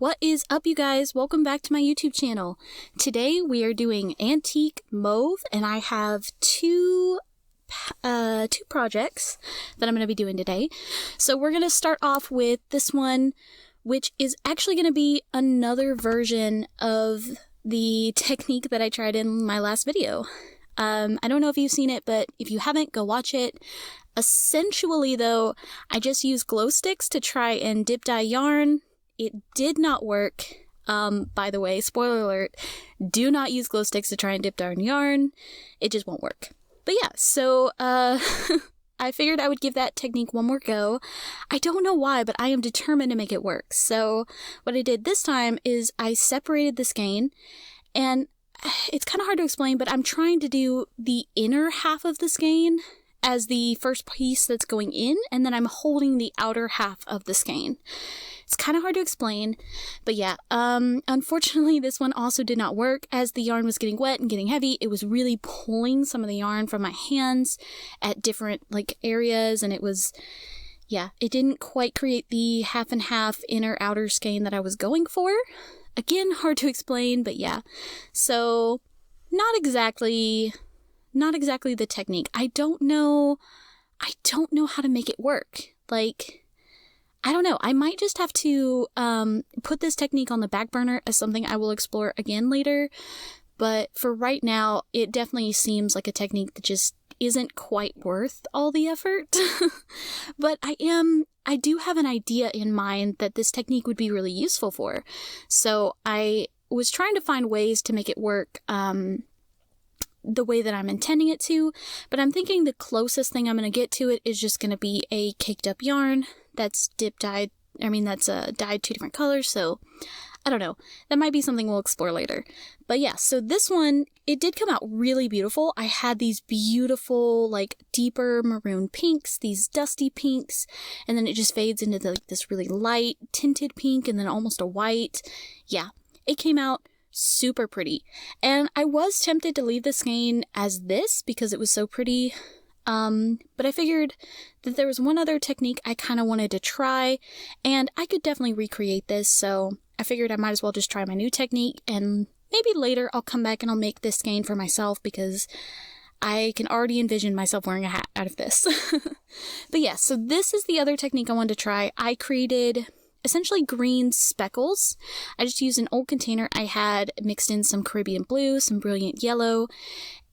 What is up, you guys? Welcome back to my YouTube channel. Today we are doing Antique Mauve, and I have two projects that I'm going to be doing today. So we're going to start off with this one, which is actually going to be another version of the technique that I tried in my last video. I don't know if you've seen it, but if you haven't, go watch it. Essentially, though, I just used glow sticks to try and dip dye yarn. It did not work. By the way, spoiler alert, do not use glow sticks to try and dip dye yarn. It just won't work. But yeah, so I figured I would give that technique one more go. I don't know why, but I am determined to make it work. So what I did this time is I separated the skein, and it's kind of hard to explain, but I'm trying to do the inner half of the skein as the first piece that's going in, and then I'm holding the outer half of the skein. It's kind of hard to explain, but yeah, unfortunately this one also did not work. As the yarn was getting wet and getting heavy, it was really pulling some of the yarn from my hands at different areas, and it was, yeah, it didn't quite create the half and half inner outer skein that I was going for. Again, hard to explain, but yeah. So not exactly the technique. I don't know how to make it work. I don't know. I might just have to put this technique on the back burner as something I will explore again later. But for right now, it definitely seems like a technique that just isn't quite worth all the effort. But I do have an idea in mind that this technique would be really useful for. So I was trying to find ways to make it work the way that I'm intending it to, but I'm thinking the closest thing I'm going to get to it is just going to be a caked up yarn that's dyed two different colors, so I don't know. That might be something we'll explore later. But yeah, so this one, it did come out really beautiful. I had these beautiful, deeper maroon pinks, these dusty pinks, and then it just fades into this really light tinted pink and then almost a white. Yeah, it came out super pretty. And I was tempted to leave the skein as this because it was so pretty. But I figured that there was one other technique I kind of wanted to try, and I could definitely recreate this, so I figured I might as well just try my new technique, and maybe later I'll come back and I'll make this skein for myself because I can already envision myself wearing a hat out of this. But yeah, so this is the other technique I wanted to try. I created essentially green speckles. I just used an old container I had mixed in some Caribbean blue, some brilliant yellow,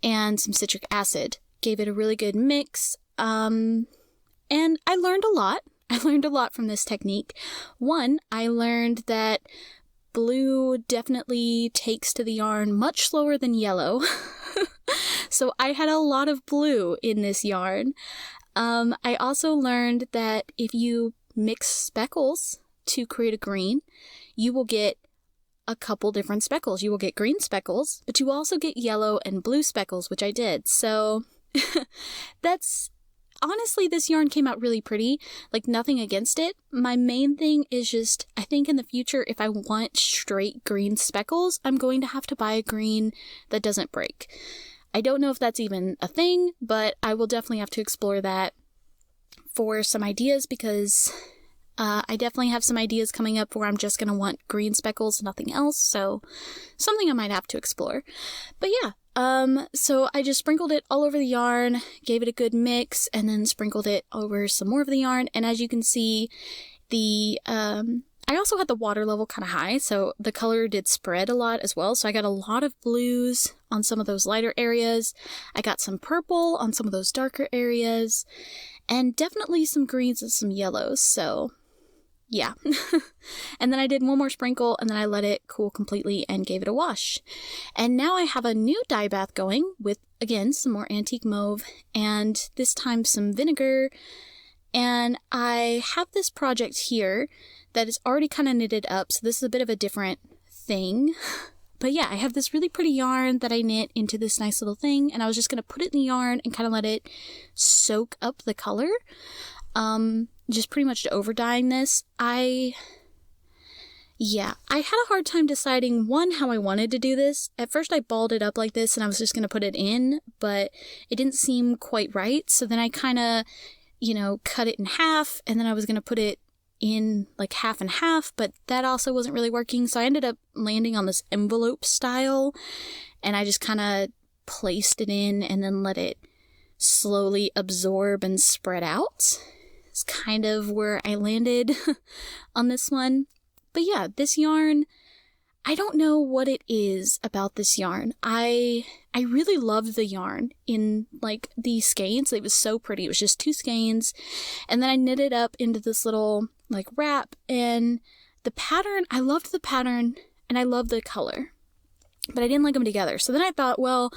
and some citric acid. Gave it a really good mix, and I learned a lot. I learned a lot from this technique. One, I learned that blue definitely takes to the yarn much slower than yellow. So I had a lot of blue in this yarn. I also learned that if you mix speckles to create a green, you will get a couple different speckles. You will get green speckles, but you also get yellow and blue speckles, which I did. So that's honestly, this yarn came out really pretty. Nothing against it. My main thing is just, I think in the future, if I want straight green speckles, I'm going to have to buy a green that doesn't break. I don't know if that's even a thing, but I will definitely have to explore that for some ideas, because I definitely have some ideas coming up where I'm just going to want green speckles, nothing else, so something I might have to explore. But yeah, so I just sprinkled it all over the yarn, gave it a good mix, and then sprinkled it over some more of the yarn, and as you can see, I also had the water level kind of high, so the color did spread a lot as well, so I got a lot of blues on some of those lighter areas, I got some purple on some of those darker areas, and definitely some greens and some yellows, so yeah. And then I did one more sprinkle, and then I let it cool completely and gave it a wash. And now I have a new dye bath going with, again, some more Antique Mauve, and this time some vinegar. And I have this project here that is already kind of knitted up, so this is a bit of a different thing. But yeah, I have this really pretty yarn that I knit into this nice little thing, and I was just going to put it in the yarn and kind of let it soak up the color. Just pretty much over dyeing this. I had a hard time deciding, one, how I wanted to do this. At first I balled it up like this and I was just going to put it in, but it didn't seem quite right. So then I kind of, cut it in half, and then I was going to put it in like half and half, but that also wasn't really working. So I ended up landing on this envelope style, and I just kind of placed it in and then let it slowly absorb and spread out. It's kind of where I landed on this one. But yeah, this yarn, I don't know what it is about this yarn. I really loved the yarn in like the skeins. It was so pretty. It was just 2 skeins, and then I knitted up into this little like wrap, and the pattern, I loved the pattern and I loved the color, but I didn't like them together. So then I thought, well,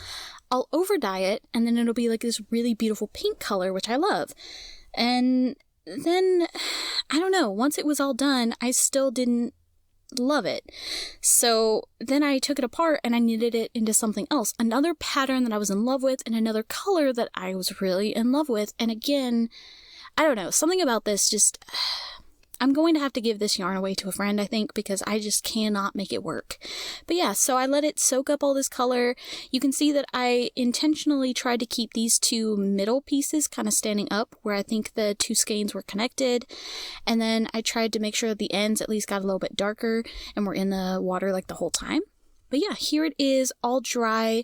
I'll over dye it and then it'll be like this really beautiful pink color, which I love. And then, I don't know, once it was all done, I still didn't love it. So then I took it apart and I knitted it into something else, another pattern that I was in love with and another color that I was really in love with. And again, I don't know, something about this just, I'm going to have to give this yarn away to a friend, I think, because I just cannot make it work. But yeah, so I let it soak up all this color. You can see that I intentionally tried to keep these 2 middle pieces kind of standing up where I think the 2 skeins were connected. And then I tried to make sure that the ends at least got a little bit darker and were in the water like the whole time. But yeah, here it is all dry.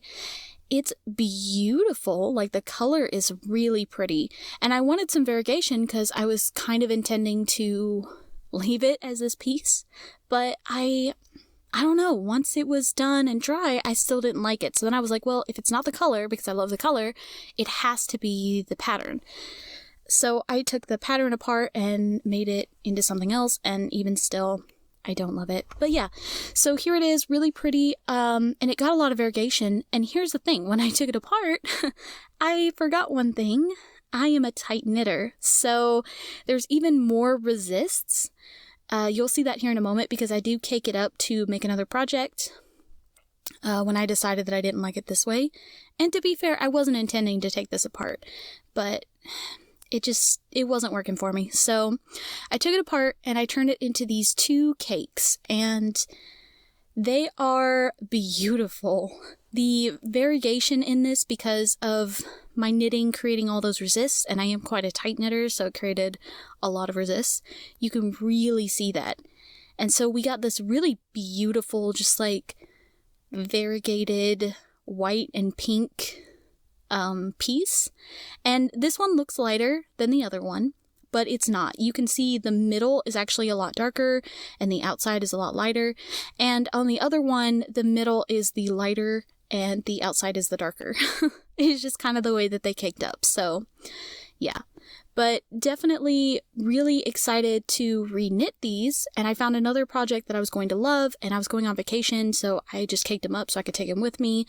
It's beautiful. Like, the color is really pretty. And I wanted some variegation because I was kind of intending to leave it as this piece. But I don't know, once it was done and dry, I still didn't like it. So then I was like, well, if it's not the color, because I love the color, it has to be the pattern. So I took the pattern apart and made it into something else, and even still, I don't love it. But yeah, so here it is, really pretty, and it got a lot of variegation. And here's the thing, when I took it apart, I forgot one thing. I am a tight knitter, so there's even more resists. You'll see that here in a moment because I do cake it up to make another project when I decided that I didn't like it this way. And to be fair, I wasn't intending to take this apart, but it wasn't working for me. So I took it apart and I turned it into these 2 cakes, and they are beautiful. The variegation in this, because of my knitting creating all those resists, and I am quite a tight knitter, so it created a lot of resists, you can really see that. And so we got this really beautiful, just like variegated white and pink piece. And this one looks lighter than the other one, but it's not. You can see the middle is actually a lot darker and the outside is a lot lighter. And on the other one, the middle is the lighter and the outside is the darker. It's just kind of the way that they caked up. So yeah, but definitely really excited to reknit these. And I found another project that I was going to love, and I was going on vacation, so I just caked them up so I could take them with me.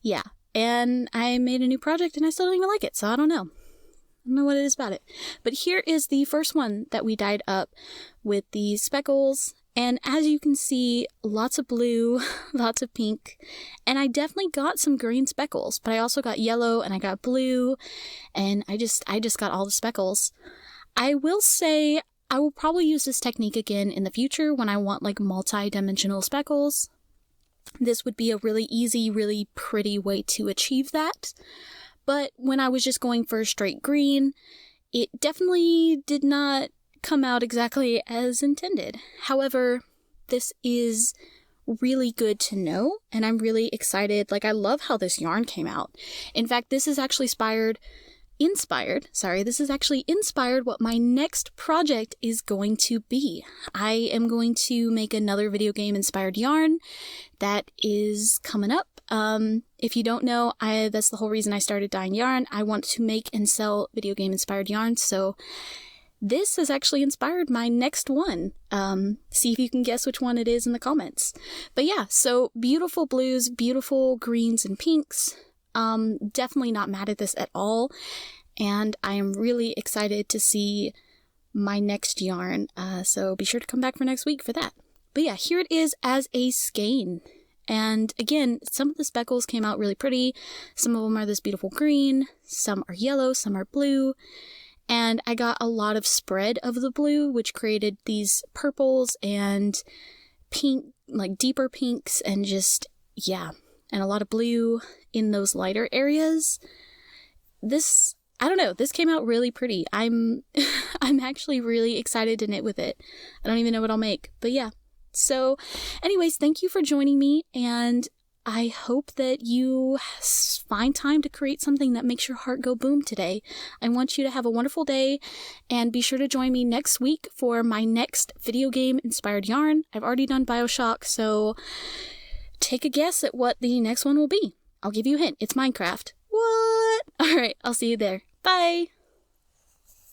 Yeah. And I made a new project and I still don't even like it, so I don't know. I don't know what it is about it. But here is the first one that we dyed up with the speckles. And as you can see, lots of blue, lots of pink. And I definitely got some green speckles, but I also got yellow and I got blue. And I just got all the speckles. I will say I will probably use this technique again in the future when I want like multi-dimensional speckles. This would be a really easy, really pretty way to achieve that. But when I was just going for straight green, it definitely did not come out exactly as intended. However, this is really good to know, and I'm really excited. Like, I love how this yarn came out. In fact, this is actually inspired what my next project is going to be. I am going to make another video game inspired yarn that is coming up. If you don't know, that's the whole reason I started dyeing yarn. I want to make and sell video game inspired yarn, so this has actually inspired my next one. See if you can guess which one it is in the comments. But yeah, so beautiful blues, beautiful greens and pinks. Definitely not mad at this at all. And I am really excited to see my next yarn. So be sure to come back for next week for that. But yeah, here it is as a skein. And again, some of the speckles came out really pretty. Some of them are this beautiful green. Some are yellow, some are blue. And I got a lot of spread of the blue, which created these purples and pink, like deeper pinks, and just, yeah, and a lot of blue in those lighter areas. This, I don't know, this came out really pretty. I'm actually really excited to knit with it. I don't even know what I'll make, but yeah. So anyways, thank you for joining me, and I hope that you find time to create something that makes your heart go boom today. I want you to have a wonderful day, and be sure to join me next week for my next video game inspired yarn. I've already done BioShock, so take a guess at what the next one will be. I'll give you a hint. It's Minecraft. What? All right, I'll see you there. Bye!